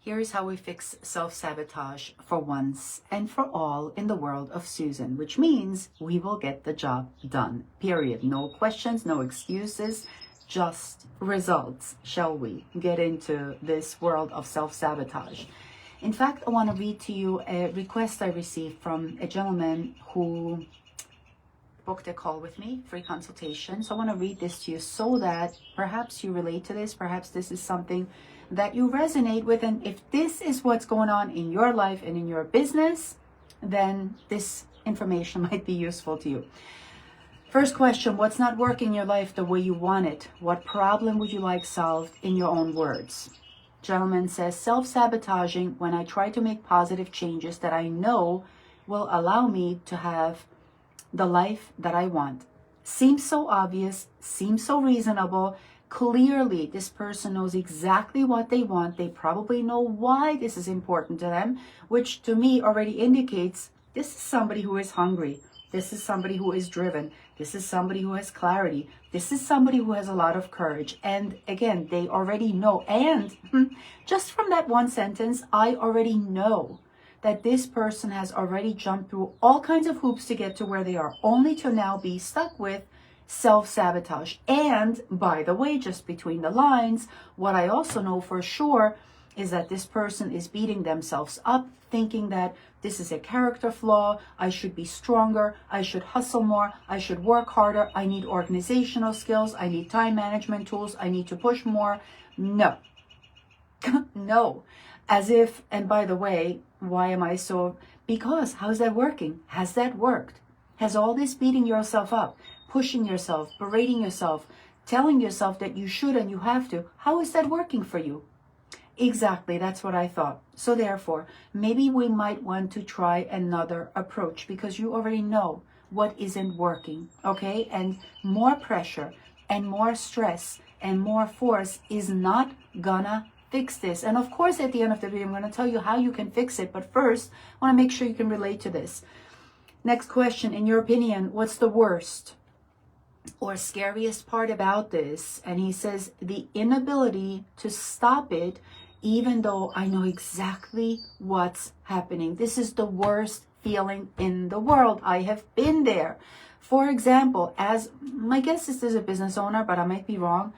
Here's how we fix self-sabotage for once and for all in the world of Susan, which means we will get the job done, period. No questions, no excuses, just results. Shall we get into this world of self-sabotage? In fact, I want to read to you a request I received from a gentleman who booked a call with me, free consultation. So I want to read this to you so that perhaps you relate to this, perhaps this is something that you resonate with, and if this is what's going on in your life and in your business, then this information might be useful to you. First question: what's not working in your life the way you want it? What problem would you like solved in your own words? Gentleman says, self-sabotaging when I try to make positive changes that I know will allow me to have the life that I want. Seems so obvious, seems so reasonable. Clearly, this person knows exactly what they want. They probably know why this is important to them, which to me already indicates this is somebody who is hungry. This is somebody who is driven. This is somebody who has clarity. This is somebody who has a lot of courage. And again, they already know. And just from that one sentence, I already know that this person has already jumped through all kinds of hoops to get to where they are, only to now be stuck with self-sabotage. And by the way, just between the lines, what I also know for sure is that this person is beating themselves up, thinking that this is a character flaw, I should be stronger, I should hustle more, I should work harder, I need organizational skills, I need time management tools, I need to push more. No. No. As if, and by the way, why am I so? Because how's that working? Has that worked? Has all this beating yourself up, pushing yourself, berating yourself, telling yourself that you should and you have to, how is that working for you? Exactly, that's what I thought. So therefore, maybe we might want to try another approach because you already know what isn't working, okay? And more pressure and more stress and more force is not gonna fix this. And of course, at the end of the video, I'm gonna tell you how you can fix it. But first, I wanna make sure you can relate to this. Next question, in your opinion, what's the worst or scariest part about this? And he says, the inability to stop it, even though I know exactly what's happening. This is the worst feeling in the world. I have been there. For example, as my guess is as a business owner, but I might be wrong,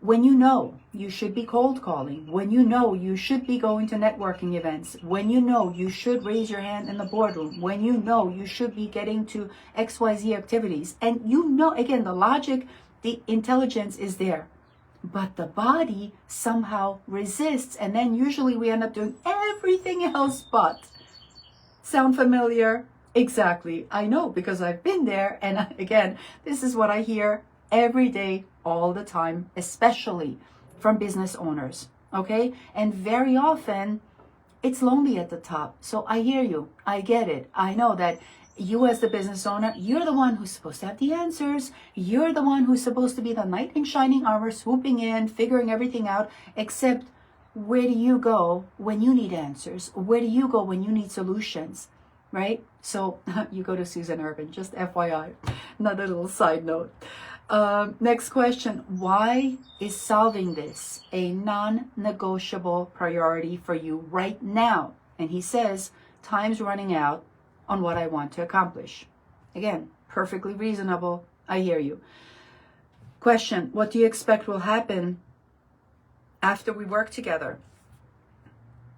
when you know you should be cold calling, when you know you should be going to networking events, when you know you should raise your hand in the boardroom, when you know you should be getting to XYZ activities, and you know, again, the logic, the intelligence is there, but the body somehow resists, and then usually we end up doing everything else but. Sound familiar? Exactly. I know, because I've been there, and again, this is what I hear every day, all the time, especially from business owners, okay? And very often, it's lonely at the top. So I hear you. I get it. I know that you as the business owner, you're the one who's supposed to have the answers. You're the one who's supposed to be the knight in shining armor, swooping in, figuring everything out, except where do you go when you need answers? Where do you go when you need solutions, right? So you go to Susan Urban, just FYI, another little side note. Next question, why is solving this a non-negotiable priority for you right now? And he says, time's running out on what I want to accomplish. Again, perfectly reasonable. I hear you. Question, what do you expect will happen after we work together?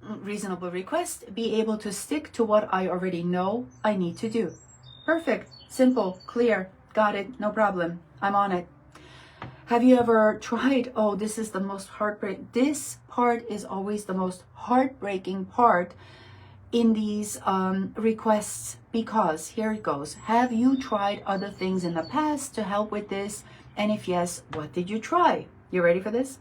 Reasonable request, be able to stick to what I already know I need to do. Perfect, simple, clear, got it, no problem. I'm on it. Have you ever tried, oh, this is the most heartbreaking, this part is always the most heartbreaking part in these requests, because here it goes. Have you tried other things in the past to help with this? And if yes, what did you try? You ready for this?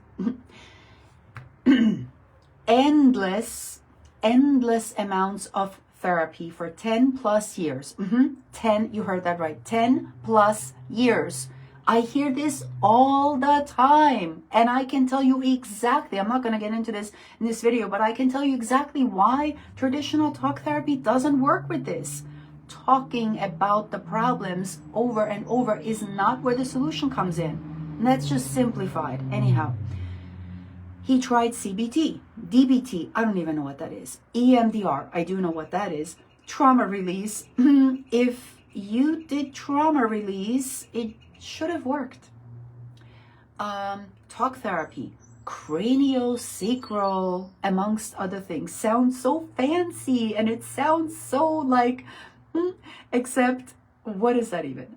endless amounts of therapy for 10 plus years. 10, you heard that right, 10 plus years. I hear this all the time, and I can tell you exactly, I'm not going to get into this in this video, but I can tell you exactly why traditional talk therapy doesn't work with this. Talking about the problems over and over is not where the solution comes in. And that's just simplified. Anyhow, he tried CBT. DBT, I don't even know what that is. EMDR, I do know what that is. Trauma release, if you did trauma release, it should have worked. Talk therapy, craniosacral, amongst other things, sounds so fancy, and it sounds so like, except what is that even?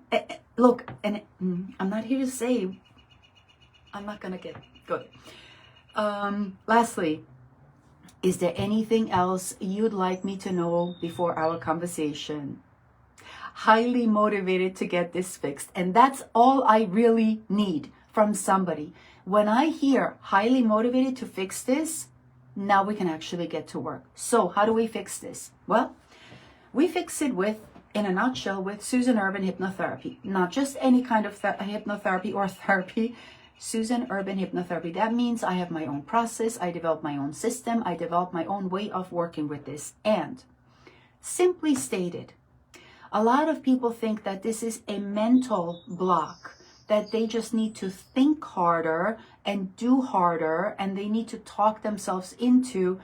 Look, and I'm not here to say, I'm not gonna get good. Lastly, is there anything else you'd like me to know before our conversation? Highly motivated to get this fixed, and that's all I really need from somebody. When I hear highly motivated to fix this, now we can actually get to work. So how do we fix this? Well, we fix it with, in a nutshell, with Susan Urban hypnotherapy. Not just any kind of hypnotherapy or therapy. Susan Urban hypnotherapy. That means I have my own process. I develop my own system. I develop my own way of working with this. And simply stated, a lot of people think that this is a mental block, that they just need to think harder and do harder, and they need to talk themselves into,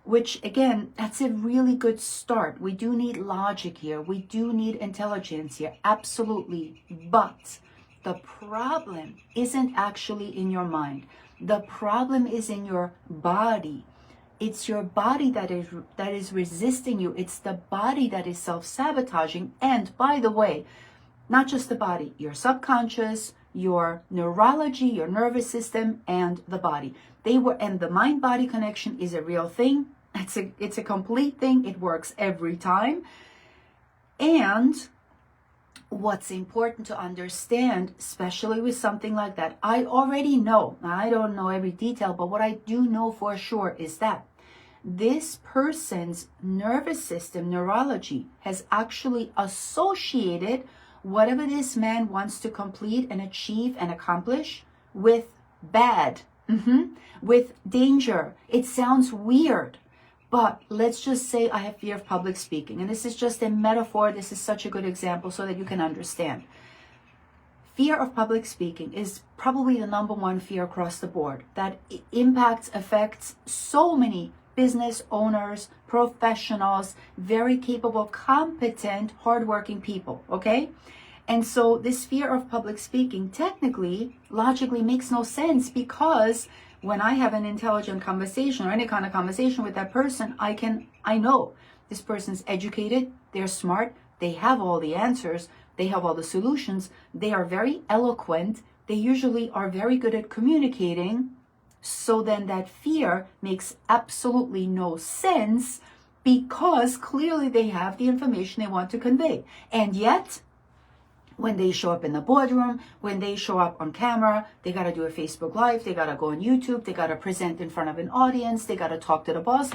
which again, that's a really good start. We do need logic here. We do need intelligence here. Absolutely. But the problem isn't actually in your mind. The problem is in your body. It's your body that is resisting you. It's the body that is self-sabotaging. And by the way, not just the body, your subconscious, your neurology, your nervous system, and the body. And the mind-body connection is a real thing. It's a complete thing. It works every time. And what's important to understand, especially with something like that, I already know, I don't know every detail, but what I do know for sure is that this person's nervous system, neurology, has actually associated whatever this man wants to complete and achieve and accomplish with bad, with danger. It sounds weird, but let's just say I have fear of public speaking. And this is just a metaphor. This is such a good example so that you can understand. Fear of public speaking is probably the number one fear across the board that affects so many business owners, professionals, very capable, competent, hardworking people, okay? And so this fear of public speaking technically, logically makes no sense, because when I have an intelligent conversation or any kind of conversation with that person, I know this person's educated, they're smart, they have all the answers, they have all the solutions, they are very eloquent, they usually are very good at communicating. So then that fear makes absolutely no sense, because clearly they have the information they want to convey. And yet, when they show up in the boardroom, when they show up on camera, they got to do a Facebook Live, they got to go on YouTube, they got to present in front of an audience, they got to talk to the boss.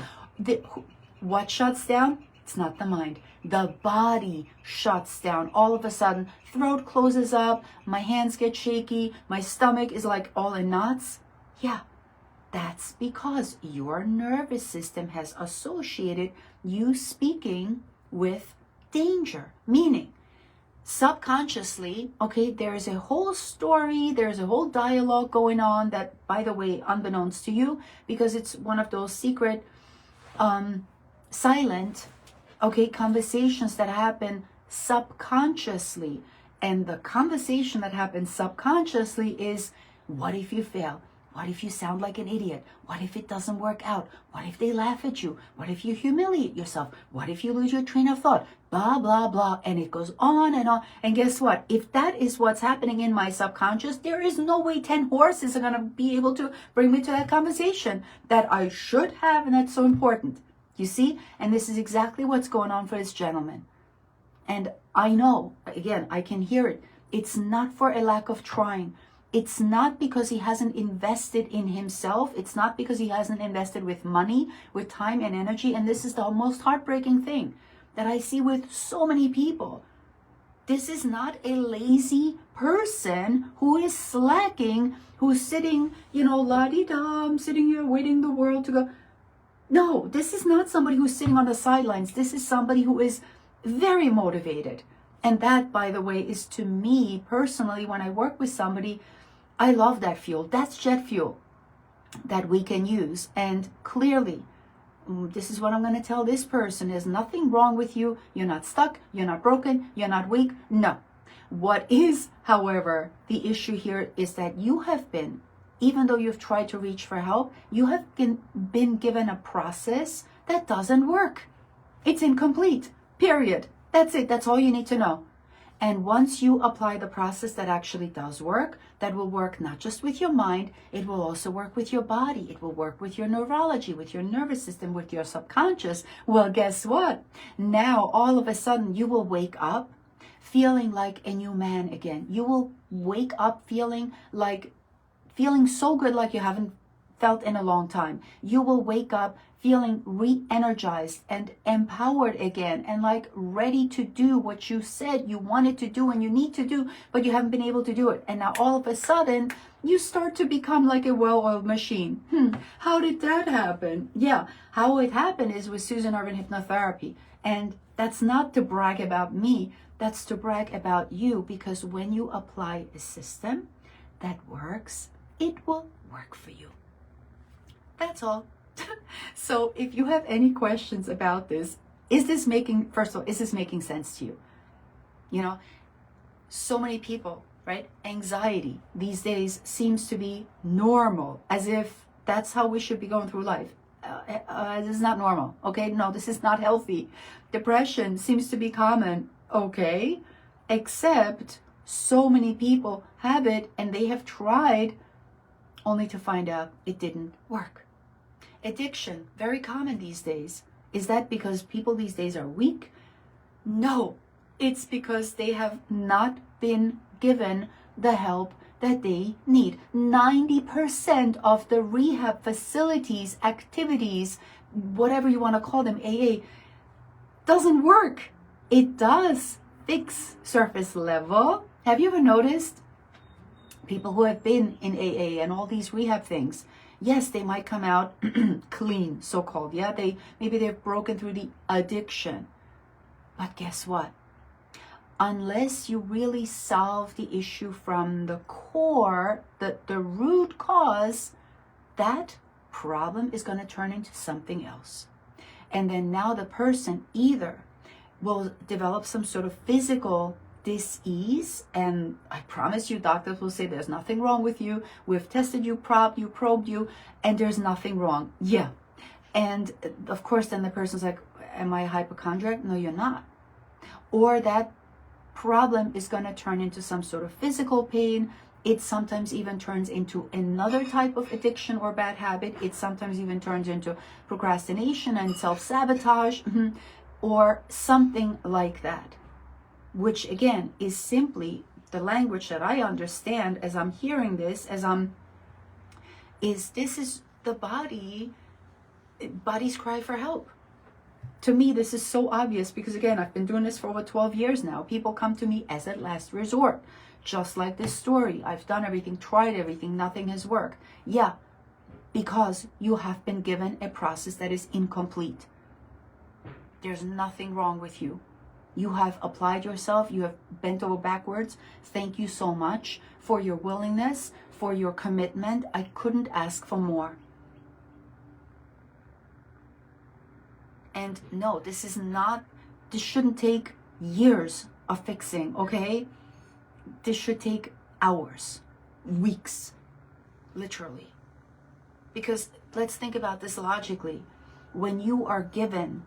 What shuts down? It's not the mind. The body shuts down. All of a sudden, throat closes up, my hands get shaky, my stomach is like all in knots. Yeah, that's because your nervous system has associated you speaking with danger. Meaning, subconsciously, okay, there is a whole story, there's a whole dialogue going on that, by the way, unbeknownst to you, because it's one of those secret, silent, okay, conversations that happen subconsciously. And the conversation that happens subconsciously is, what if you fail? What if you sound like an idiot? What if it doesn't work out? What if they laugh at you? What if you humiliate yourself? What if you lose your train of thought? Blah, blah, blah. And it goes on and on. And guess what? If that is what's happening in my subconscious, there is no way 10 horses are going to be able to bring me to that conversation that I should have. And that's so important. You see? And this is exactly what's going on for this gentleman. And I know, again, I can hear it. It's not for a lack of trying. It's not because he hasn't invested in himself. It's not because he hasn't invested with money, with time and energy. And this is the most heartbreaking thing that I see with so many people. This is not a lazy person who is slacking, who's sitting, la-di-da, sitting here waiting the world to go. No, this is not somebody who's sitting on the sidelines. This is somebody who is very motivated. And that, by the way, is, to me personally, when I work with somebody, I love that fuel. That's jet fuel. that we can use. And clearly, this is what I'm going to tell this person: there's nothing wrong with you. You're not stuck. You're not broken. You're not weak. No. What is, however, the issue here is that you have been, even though you've tried to reach for help, you have been given a process that doesn't work. It's incomplete. Period. That's it. That's all you need to know. And once you apply the process that actually does work, that will work not just with your mind, it will also work with your body. It will work with your neurology, with your nervous system, with your subconscious. Well, guess what? Now, all of a sudden, you will wake up feeling like a new man again. You will wake up feeling so good, like you haven't felt in a long time. You will wake up feeling re-energized and empowered again, and like ready to do what you said you wanted to do and you need to do, but you haven't been able to do it. And now all of a sudden you start to become like a well-oiled machine. How did that happen? Yeah, how it happened is with Susan Urban Hypnotherapy. And that's not to brag about me, that's to brag about you, because when you apply a system that works, it will work for you. That's all. So if you have any questions about this, first of all, is this making sense to you? You know, so many people, right? Anxiety these days seems to be normal, as if that's how we should be going through life. This is not normal, okay? No, this is not healthy. Depression seems to be common, okay? Except so many people have it and they have tried only to find out it didn't work. Addiction, very common these days. Is that because people these days are weak? No, it's because they have not been given the help that they need. 90% of the rehab facilities, activities, whatever you want to call them, AA, doesn't work. It does fix surface level. Have you ever noticed people who have been in AA and all these rehab things? Yes, they might come out clean, so-called. Yeah, maybe they've broken through the addiction. But guess what? Unless you really solve the issue from the core, the root cause, that problem is going to turn into something else. And then now the person either will develop some sort of physical dis-ease, and I promise you, doctors will say there's nothing wrong with you. We've tested you, probed you, and there's nothing wrong. Yeah. And of course, then the person's like, am I a hypochondriac? No, you're not. Or that problem is going to turn into some sort of physical pain. It sometimes even turns into another type of addiction or bad habit. It sometimes even turns into procrastination and self-sabotage, or something like that. Which again is simply the language that I understand as I'm hearing this, this is the body's cry for help. To me, this is so obvious because again, I've been doing this for over 12 years now. People come to me as a last resort, just like this story. I've done everything, tried everything, nothing has worked. Yeah, because you have been given a process that is incomplete. There's nothing wrong with you. You have applied yourself. You have bent over backwards. Thank you so much for your willingness, for your commitment. I couldn't ask for more. And no, this shouldn't take years of fixing, okay? This should take hours, weeks, literally. Because let's think about this logically. When you are given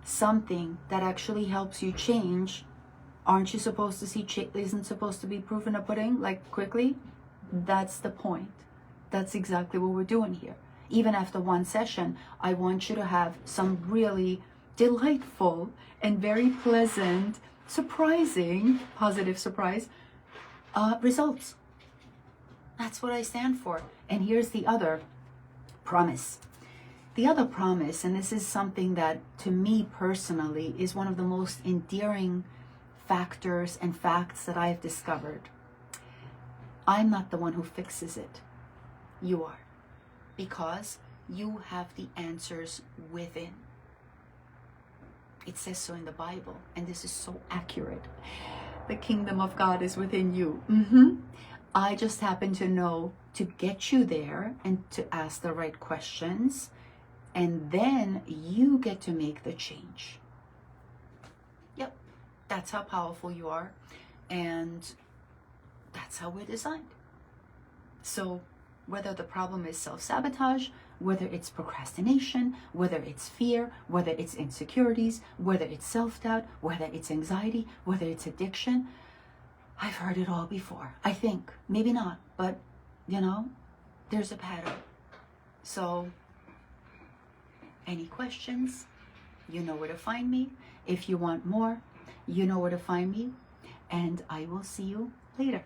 something that actually helps you change, aren't you supposed to see isn't supposed to be proof in a pudding, like quickly? That's the point. That's exactly what we're doing here. Even after one session, I want you to have some really delightful and very pleasant, surprising, positive surprise results. That's what I stand for. And here's the other promise. The other promise, and this is something that to me personally is one of the most endearing factors and facts that I have discovered. I'm not the one who fixes it. You are. Because you have the answers within. It says so in the Bible, and this is so accurate. The kingdom of God is within you. I just happen to know to get you there and to ask the right questions, and then you get to make the change. Yep, that's how powerful you are, and that's how we're designed. So whether the problem is self-sabotage, whether it's procrastination, whether it's fear, whether it's insecurities, whether it's self-doubt, whether it's anxiety, whether it's addiction, I've heard it all before. I think, maybe not, but there's a pattern. So any questions, you know where to find me. If you want more, you know where to find me, and I will see you later.